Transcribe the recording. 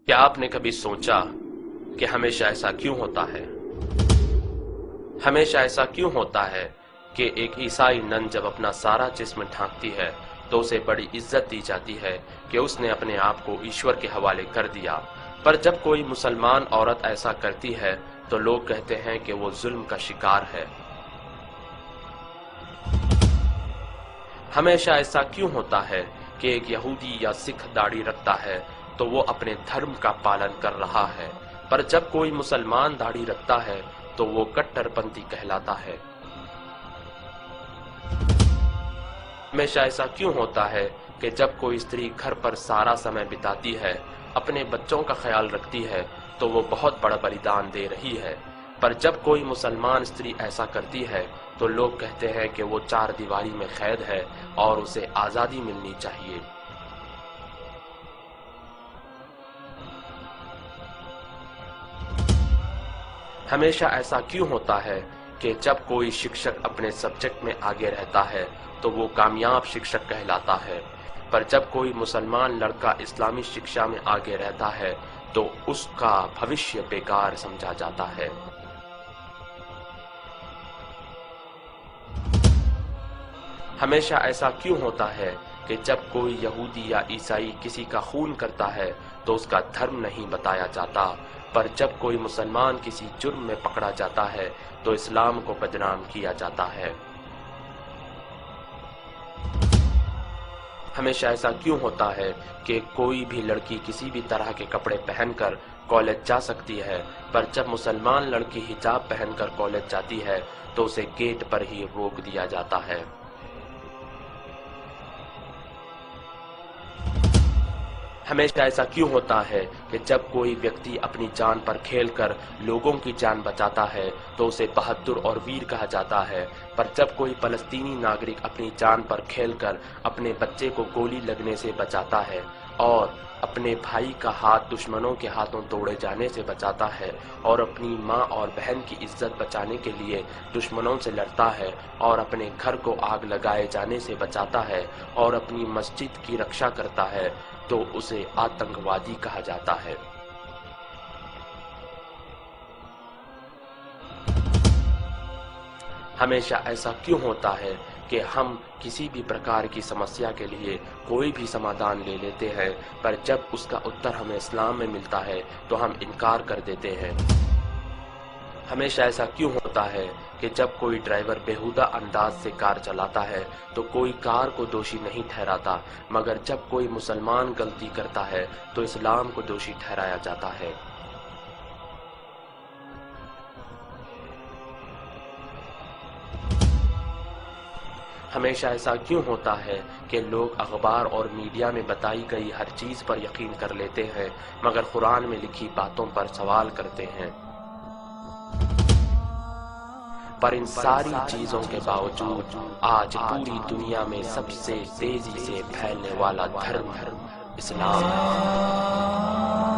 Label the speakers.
Speaker 1: क्या आपने कभी सोचा कि हमेशा ऐसा क्यों होता है? हमेशा ऐसा क्यों होता है कि एक ईसाई नन जब अपना सारा जिस्म ढांकती है तो उसे बड़ी इज्जत दी जाती है कि उसने अपने आप को ईश्वर के हवाले कर दिया, पर जब कोई मुसलमान औरत ऐसा करती है तो लोग कहते हैं कि वो जुल्म का शिकार है। हमेशा ऐसा क्यों होता है कि एक यहूदी या सिख दाढ़ी रखता है तो वो अपने धर्म का पालन कर रहा है, पर जब कोई मुसलमान दाढ़ी रखता है तो वो कट्टरपंथी कहलाता है। हमेशा ऐसा क्यों होता है कि जब कोई स्त्री घर पर सारा समय बिताती है, अपने बच्चों का ख्याल रखती है, तो वो बहुत बड़ा बलिदान दे रही है, पर जब कोई मुसलमान स्त्री ऐसा करती है तो लोग कहते हैं कि वो चार दीवारी में कैद है और उसे आजादी मिलनी चाहिए। हमेशा ऐसा क्यों होता है कि जब कोई शिक्षक अपने सब्जेक्ट में आगे रहता है तो वो कामयाब शिक्षक कहलाता है, पर जब कोई मुसलमान लड़का इस्लामी शिक्षा में आगे रहता है तो उसका भविष्य बेकार समझा जाता है। हमेशा ऐसा क्यों होता है कि जब कोई यहूदी या ईसाई किसी का खून करता है तो उसका धर्म नहीं बताया जाता, पर जब कोई मुसलमान किसी जुर्म में पकड़ा जाता है तो इस्लाम को बदनाम किया जाता है। हमेशा ऐसा क्यों होता है कि कोई भी लड़की किसी भी तरह के कपड़े पहनकर कॉलेज जा सकती है, पर जब मुसलमान लड़की हिजाब पहनकर कॉलेज जाती है तो उसे गेट पर ही रोक दिया जाता है। हमेशा ऐसा क्यों होता है कि जब कोई व्यक्ति अपनी जान पर खेलकर लोगों की जान बचाता है तो उसे बहादुर और वीर कहा जाता है, पर जब कोई फलस्तीनी नागरिक अपनी जान पर खेलकर अपने बच्चे को गोली लगने से बचाता है और अपने भाई का हाथ दुश्मनों के हाथों तोड़े जाने से बचाता है और अपनी माँ और बहन की इज्जत बचाने के लिए दुश्मनों से लड़ता है और अपने घर को आग लगाए जाने से बचाता है और अपनी मस्जिद की रक्षा करता है, तो उसे आतंकवादी कहा जाता है। हमेशा ऐसा क्यों होता है कि हम किसी भी प्रकार की समस्या के लिए कोई भी समाधान ले लेते हैं, पर जब उसका उत्तर हमें इस्लाम में मिलता है तो हम इनकार कर देते हैं। हमेशा ऐसा क्यों होता है कि जब कोई ड्राइवर बेहुदा अंदाज से कार चलाता है तो कोई कार को दोषी नहीं ठहराता, मगर जब कोई मुसलमान गलती करता है तो इस्लाम को दोषी ठहराया जाता है। हमेशा ऐसा क्यों होता है कि लोग अखबार और मीडिया में बताई गई हर चीज पर यकीन कर लेते हैं, मगर कुरान में लिखी बातों पर सवाल करते हैं। पर इन सारी चीजों के बावजूद आज पूरी दुनिया में सबसे तेजी से फैलने वाला धर्म इस्लाम है।